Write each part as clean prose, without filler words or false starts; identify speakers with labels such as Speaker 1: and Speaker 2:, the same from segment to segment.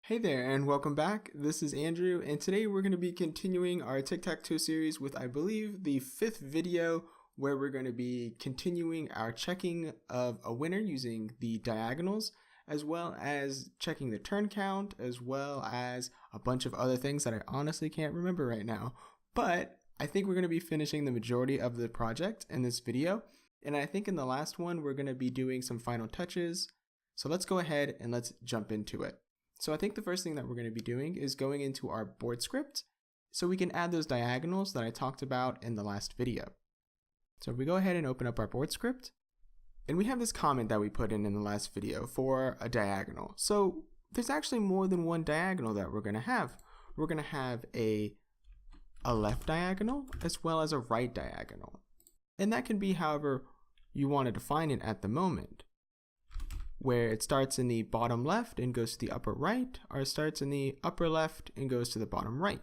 Speaker 1: Hey there and welcome back. This is Andrew and today we're going to be continuing our Tic Tac Toe series with, I believe, the 5th video where we're going to be continuing our checking of a winner using the diagonals, as well as checking the turn count, as well as a bunch of other things that I honestly can't remember right now. But I think we're going to be finishing the majority of the project in this video, and I think in the last one we're going to be doing some final touches. So let's go ahead and let's jump into it. So I think the first thing that we're going to be doing is going into our board script so we can add those diagonals that I talked about in the last video. So if we go ahead and open up our board script, and we have this comment that we put in the last video for a diagonal. So there's actually more than one diagonal that we're going to have. We're going to have a left diagonal as well as a right diagonal. And that can be however you want to define it at the moment, where it starts in the bottom left and goes to the upper right, or it starts in the upper left and goes to the bottom right.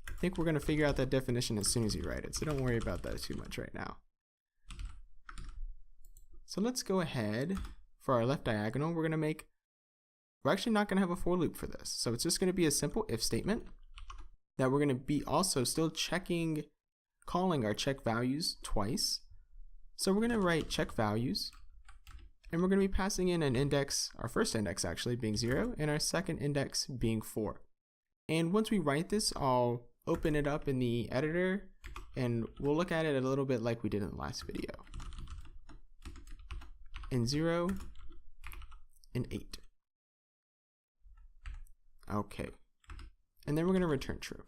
Speaker 1: I think we're going to figure out that definition as soon as you write it, so don't worry about that too much right now. So let's go ahead. For our left diagonal, we're actually not going to have a for loop for this, so it's just going to be a simple if statement that we're going to be also still calling our check values twice. So we're going to write check values, and we're going to be passing in an index, our first index actually being 0, and our second index being 4. And once we write this, I'll open it up in the editor, and we'll look at it a little bit like we did in the last video. And 0, and 8. Okay. And then we're going to return true.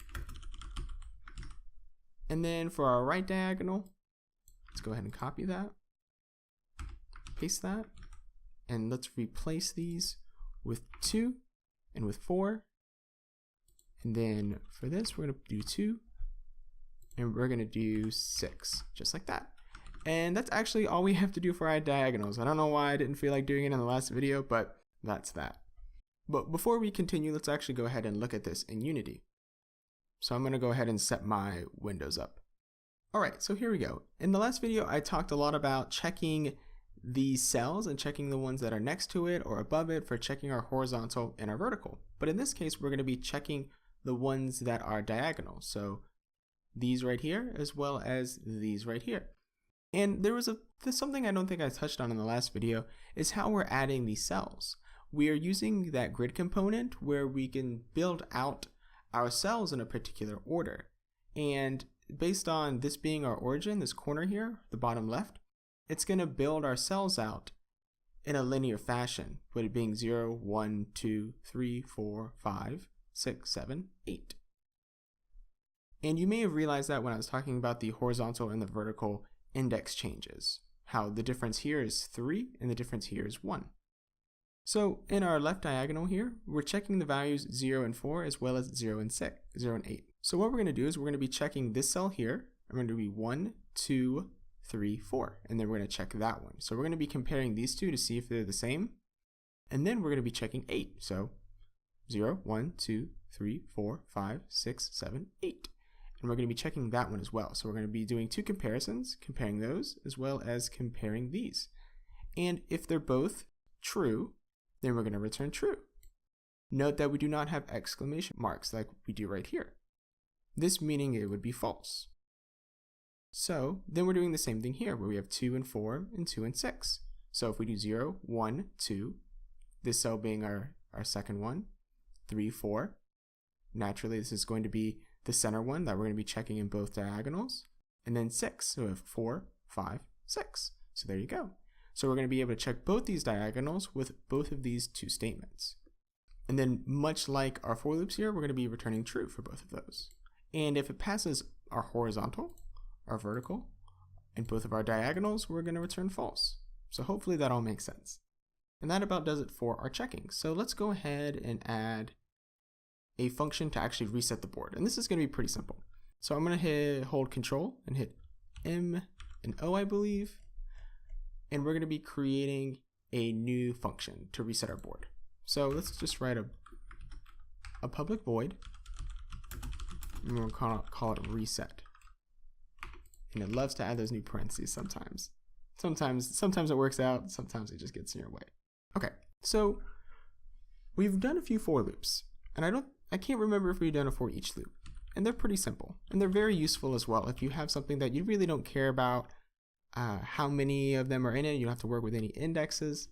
Speaker 1: And then for our right diagonal, let's go ahead and copy that. Paste that, and let's replace these with 2 and with 4. And then for this, we're going to do 2, and we're going to do 6, just like that. And that's actually all we have to do for our diagonals. I don't know why I didn't feel like doing it in the last video, but that's that. But before we continue, let's actually go ahead and look at this in Unity. So I'm going to go ahead and set my windows up. Alright, so here we go. In the last video, I talked a lot about checking these cells and checking the ones that are next to it or above it for checking our horizontal and our vertical. But in this case, we're going to be checking the ones that are diagonal. So these right here, as well as these right here. And there's something I don't think I touched on in the last video, is how we're adding these cells. We are using that grid component where we can build out our cells in a particular order. And based on this being our origin, this corner here, the bottom left, it's going to build our cells out in a linear fashion, with it being 0, 1, 2, 3, 4, 5, 6, 7, 8. And you may have realized that when I was talking about the horizontal and the vertical index changes, how the difference here is 3 and the difference here is 1. So in our left diagonal here, we're checking the values 0 and 4 as well as 0 and 8. So what we're going to do is we're going to be checking this cell here. I'm going to be 1, 2, 3, 4, and then we're going to check that one. So we're going to be comparing these two to see if they're the same, and then we're going to be checking 8. So 0, 1, 2, 3, 4, 5, 6, 7, 8. And we're going to be checking that one as well. So we're going to be doing two comparisons, comparing those as well as comparing these. And if they're both true, then we're going to return true. Note that we do not have exclamation marks like we do right here. This meaning it would be false. So then we're doing the same thing here, where we have 2 and 4 and 2 and 6. So if we do 0, 1, 2, this cell being our second one, 3, 4, naturally this is going to be the center one that we're going to be checking in both diagonals, and then 6, so we have 4, 5, 6. So there you go. So we're going to be able to check both these diagonals with both of these two statements. And then much like our for loops here, we're going to be returning true for both of those. And if it passes our horizontal, our vertical, and both of our diagonals, we're going to return false. So hopefully that all makes sense. And that about does it for our checking. So let's go ahead and add a function to actually reset the board. And this is going to be pretty simple. So I'm going to hold Control and hit M and O, I believe. And we're going to be creating a new function to reset our board. So let's just write a public void, and we'll call it reset. And it loves to add those new parentheses sometimes. Sometimes it works out, sometimes it just gets in your way. Okay, so we've done a few for loops, and I can't remember if we've done a for each loop. And they're pretty simple, and they're very useful as well. If you have something that you really don't care about how many of them are in it, you don't have to work with any indexes.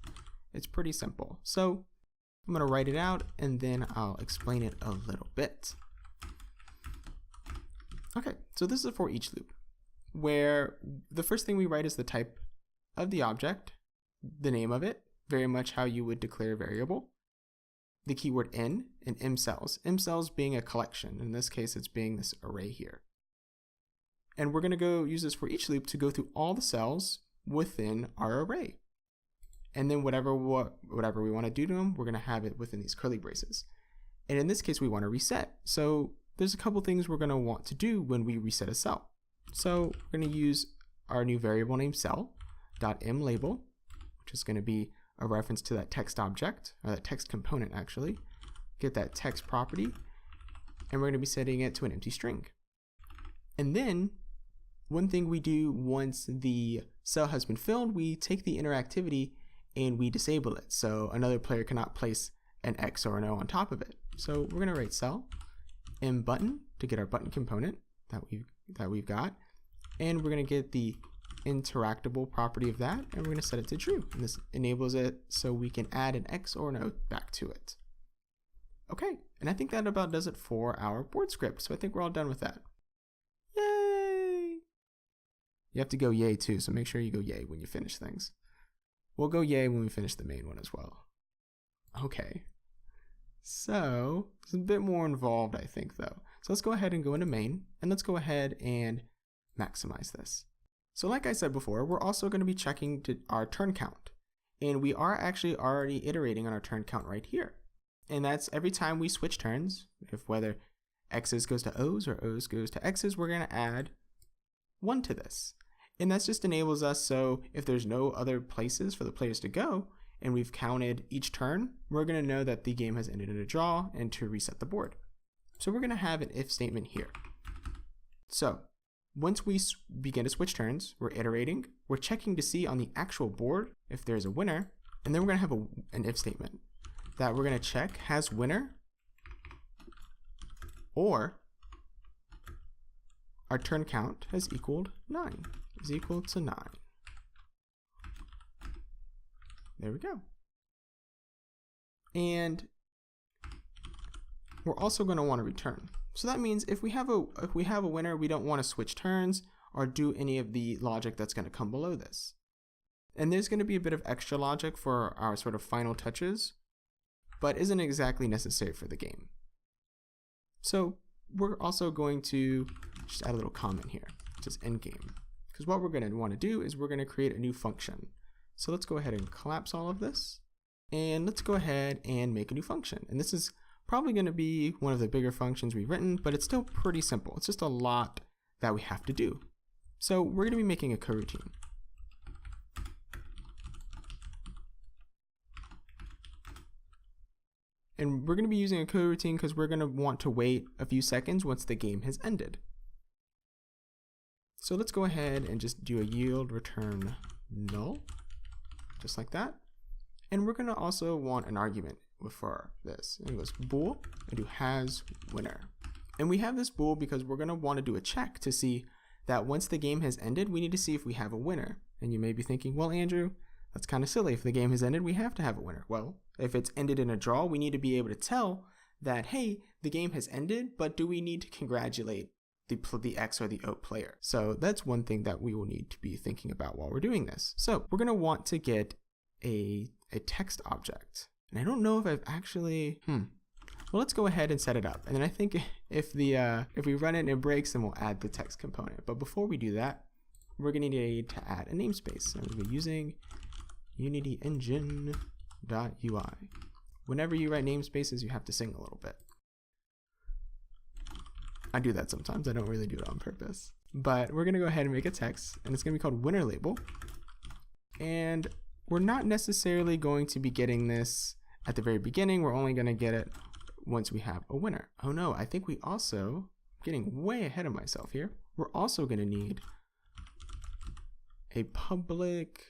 Speaker 1: It's pretty simple. So I'm going to write it out, and then I'll explain it a little bit. Okay, so this is a for each loop, where the first thing we write is the type of the object, the name of it, very much how you would declare a variable, the keyword in, and mcells. Mcells being a collection. In this case, it's being this array here. And we're going to go use this for each loop to go through all the cells within our array. And then whatever we want to do to them, we're going to have it within these curly braces. And in this case, we want to reset. So there's a couple things we're going to want to do when we reset a cell. So we're going to use our new variable named cell.mLabel, which is going to be a reference to that text object, or that text component actually. Get that text property, and we're going to be setting it to an empty string. And then one thing we do once the cell has been filled, we take the interactivity and we disable it, so another player cannot place an X or an O on top of it. So we're going to write cell mButton to get our button component that we've got, and we're going to get the interactable property of that, and we're going to set it to true. And this enables it so we can add an X or an O back to it. Okay, and I think that about does it for our board script. So I think we're all done with that. Yay! You have to go yay too, so make sure you go yay when you finish things. We'll go yay when we finish the main one as well. Okay, so it's a bit more involved, I think, though. So let's go ahead and go into main, and let's go ahead and maximize this. So like I said before, we're also going to be checking our turn count. And we are actually already iterating on our turn count right here. And that's every time we switch turns, if whether X's goes to O's or O's goes to X's, we're going to add 1 to this. And that just enables us, so if there's no other places for the players to go, and we've counted each turn, we're going to know that the game has ended in a draw and to reset the board. So we're going to have an if statement here. So once we begin to switch turns, we're iterating, we're checking to see on the actual board if there's a winner, and then we're going to have an if statement that we're going to check has winner, or our turn count has equaled 9, is equal to 9. There we go. And we're also going to want to return. So that means if we have a winner, we don't want to switch turns or do any of the logic that's going to come below this. And there's going to be a bit of extra logic for our sort of final touches, but isn't exactly necessary for the game. So we're also going to just add a little comment here, which is endgame. Because what we're going to want to do is we're going to create a new function. So let's go ahead and collapse all of this, and let's go ahead and make a new function. And this is probably going to be one of the bigger functions we've written, but it's still pretty simple. It's just a lot that we have to do. So we're going to be making a coroutine. And we're going to be using a coroutine because we're going to want to wait a few seconds once the game has ended. So let's go ahead and just do a yield return null, just like that. And we're going to also want an argument for this. And it goes bool and do has winner. And we have this bool because we're going to want to do a check to see that once the game has ended, we need to see if we have a winner. And you may be thinking, well, Andrew, that's kind of silly. If the game has ended, we have to have a winner. Well, if it's ended in a draw, we need to be able to tell that, hey, the game has ended, but do we need to congratulate the X or the O player? So that's one thing that we will need to be thinking about while we're doing this. So we're going to want to get a text object. And I don't know if I've actually, well, let's go ahead and set it up. And then I think if we run it and it breaks, then we'll add the text component. But before we do that, we're going to need to add a namespace. And we'll be using Unity Engine.ui. Whenever you write namespaces, you have to sing a little bit. I do that sometimes. I don't really do it on purpose. But we're going to go ahead and make a text, and it's going to be called winner label. And we're not necessarily going to be getting this at the very beginning. We're only going to get it once we have a winner. Oh no, I think we also, getting way ahead of myself here, we're also going to need a public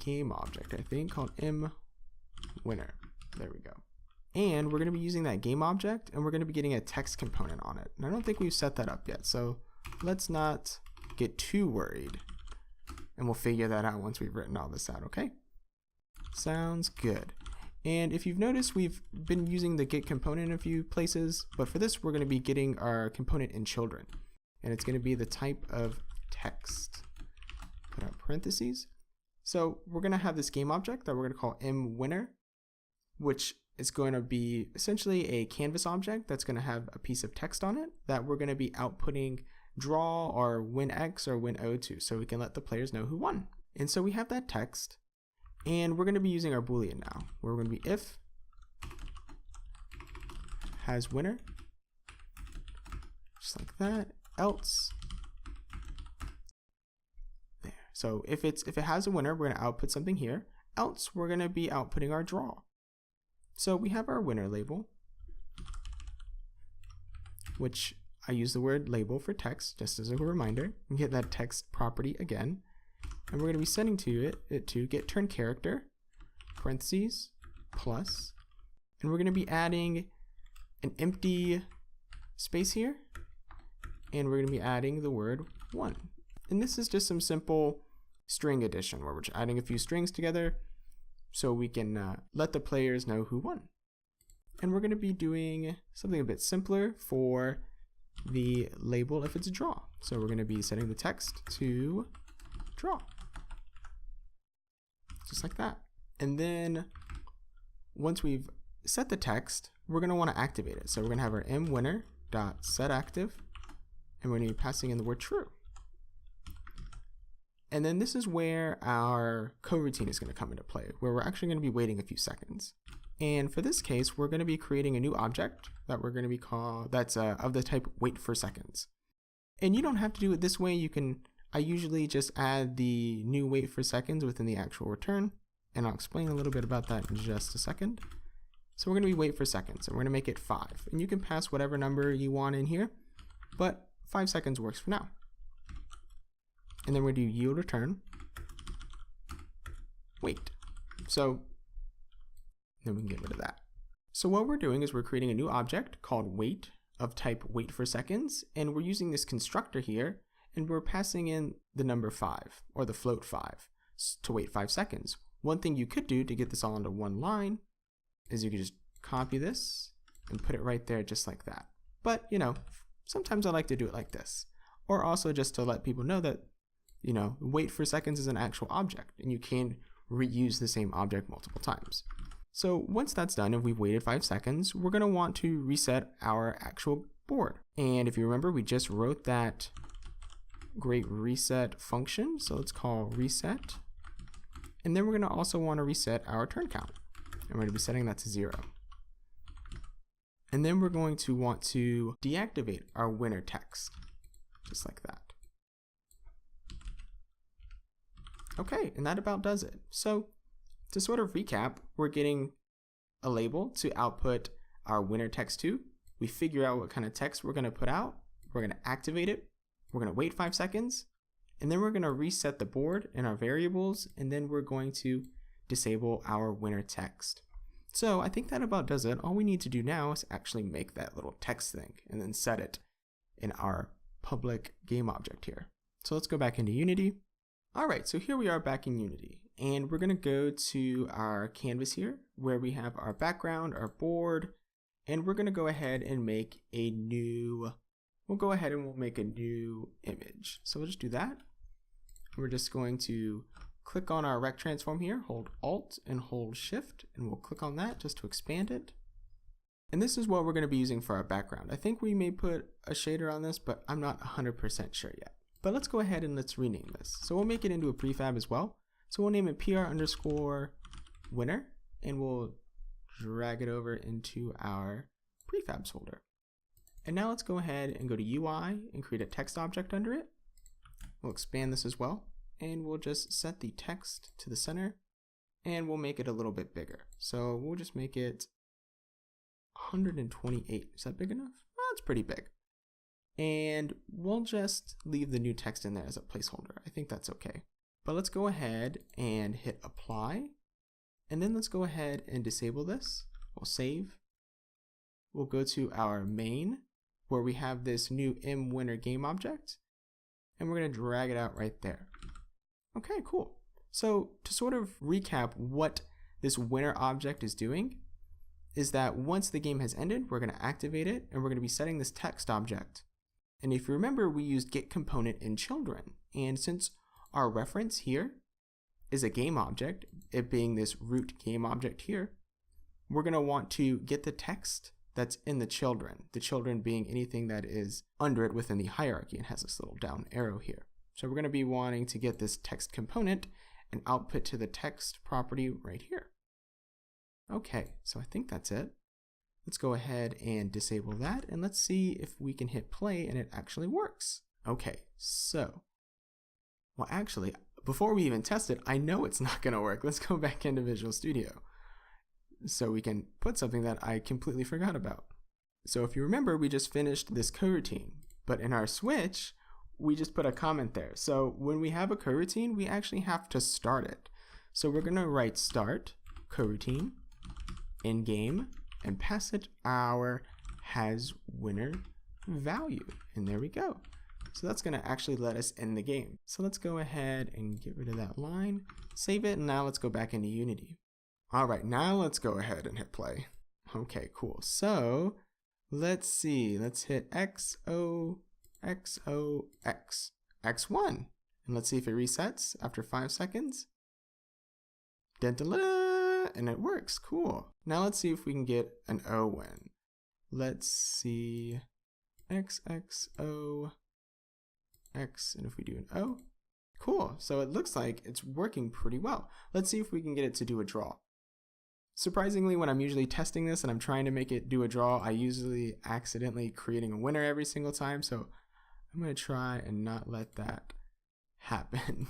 Speaker 1: game object, I think, called mWinner. There we go. And we're going to be using that game object, and we're going to be getting a text component on it. And I don't think we've set that up yet, so let's not get too worried. And we'll figure that out once we've written all this out, okay? Sounds good. And if you've noticed, we've been using the get component in a few places, but for this, we're going to be getting our component in children. And it's going to be the type of text. Put out parentheses. So we're going to have this game object that we're going to call mWinner, which is going to be essentially a canvas object that's going to have a piece of text on it that we're going to be outputting draw or win X or win O to, so we can let the players know who won. And so we have that text, and we're going to be using our Boolean now. We're going to be if has winner, just like that, else. There. So if it has a winner, we're going to output something here. Else, we're going to be outputting our draw. So we have our winner label, which I use the word label for text just as a reminder. We get that text property again, and we're going to be setting to it to get turn character parentheses plus, and we're going to be adding an empty space here, and we're going to be adding the word one. And this is just some simple string addition where we're just adding a few strings together so we can let the players know who won. And we're going to be doing something a bit simpler for the label if it's a draw. So we're going to be setting the text to draw, just like that. And then once we've set the text, we're going to want to activate it. So we're going to have our mWinner.setActive, and we're going to be passing in the word true. And then this is where our coroutine is going to come into play, where we're actually going to be waiting a few seconds. And for this case, we're going to be creating a new object that we're going to be that's of the type wait for seconds. And you don't have to do it this way. I usually just add the new wait for seconds within the actual return, and I'll explain a little bit about that in just a second. So we're going to be wait for seconds, and we're going to make it 5. And you can pass whatever number you want in here, but 5 seconds works for now. And then we're going to do yield return wait. So then we can get rid of that. So what we're doing is we're creating a new object called wait of type wait for seconds, and we're using this constructor here, and we're passing in the number 5 or the float 5 to wait 5 seconds. One thing you could do to get this all into one line is you could just copy this and put it right there just like that. But sometimes I like to do it like this, or also just to let people know that wait for seconds is an actual object, and you can reuse the same object multiple times. So once that's done, and we've waited 5 seconds, we're going to want to reset our actual board. And if you remember, we just wrote that great reset function, so let's call reset. And then we're going to also want to reset our turn count, and we're going to be setting that to 0. And then we're going to want to deactivate our winner text, just like that. Okay, and that about does it. So to sort of recap, we're getting a label to output our winner text to. We figure out what kind of text we're going to put out. We're going to activate it. We're going to wait 5 seconds. And then we're going to reset the board and our variables. And then we're going to disable our winner text. So I think that about does it. All we need to do now is actually make that little text thing and then set it in our public game object here. So let's go back into Unity. All right, so here we are back in Unity, and we're going to go to our canvas here where we have our background, our board, and we're going to go ahead and make a new, we'll make a new image. So we'll just do that. We're just going to click on our rect transform here, hold Alt and hold Shift, and we'll click on that just to expand it. And this is what we're going to be using for our background. I think we may put a shader on this, but I'm not 100% sure yet. But let's go ahead and let's rename this. So we'll make it into a prefab as well. So we'll name it PR_winner, and we'll drag it over into our prefabs folder. And now let's go ahead and go to UI and create a text object under it. We'll expand this as well, and we'll just set the text to the center, and we'll make it a little bit bigger. So we'll just make it 128. Is that big enough? Well, that's pretty big. And we'll just leave the new text in there as a placeholder. I think that's okay. But let's go ahead and hit apply. And then let's go ahead and disable this. We'll save. we'll go to our main where we have this new mWinner game object, and we're going to drag it out right there. Okay, cool. So to sort of recap what this winner object is doing is that once the game has ended, we're going to activate it and we're going to be setting this text object. And if you remember, we used get component in children. And since our reference here is a game object, it being this root game object here, we're going to want to get the text that's in the children being anything that is under it within the hierarchy and has this little down arrow here. So we're going to be wanting to get this text component and output to the text property right here. Okay, so I think that's it. Let's go ahead and disable that and let's see if we can hit play and it actually works. Okay, so, well actually, before we even test it, I know it's not going to work. Let's go back into Visual Studio so we can put something that I completely forgot about. So if you remember, we just finished this coroutine, but in our switch, we just put a comment there. So when we have a coroutine, we actually have to start it. So we're going to write start coroutine in game and pass it our has winner value. And there we go. So that's going to actually let us end the game. So let's go ahead and get rid of that line, save it, and now let's go back into Unity. All right, now let's go ahead and hit play. Okay, cool. So let's see, let's hit XOXOX, X1. And let's see if it resets after 5 seconds. And it works, cool. Now let's see if we can get an O win. Let's see, XXOX, and if we do an O, cool. So it looks like it's working pretty well. Let's see if we can get it to do a draw. Surprisingly, when I'm usually testing this and I'm trying to make it do a draw, I usually accidentally creating a winner every single time. So I'm going to try and not let that happen.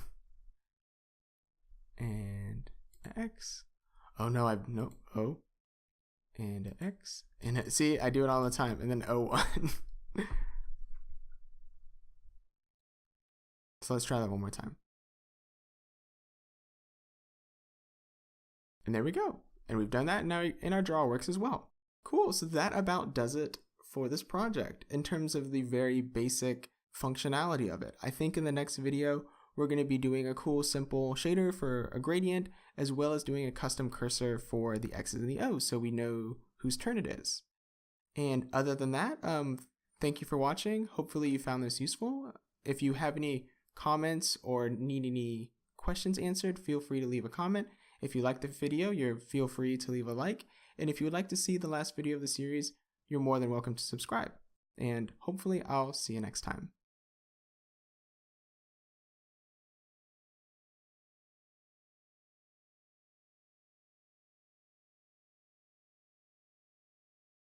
Speaker 1: And X. Oh no, no, O. And X. And see, I do it all the time. And then O1. So let's try that one more time. And there we go. And we've done that, and now in our draw works as well. Cool, so that about does it for this project in terms of the very basic functionality of it. I think in the next video, we're going to be doing a cool simple shader for a gradient, as well as doing a custom cursor for the X's and the O's so we know whose turn it is. And other than that, thank you for watching. Hopefully you found this useful. If you have any comments or need any questions answered, feel free to leave a comment. If you liked the video, feel free to leave a like. And if you would like to see the last video of the series, you're more than welcome to subscribe. And hopefully I'll see you next time.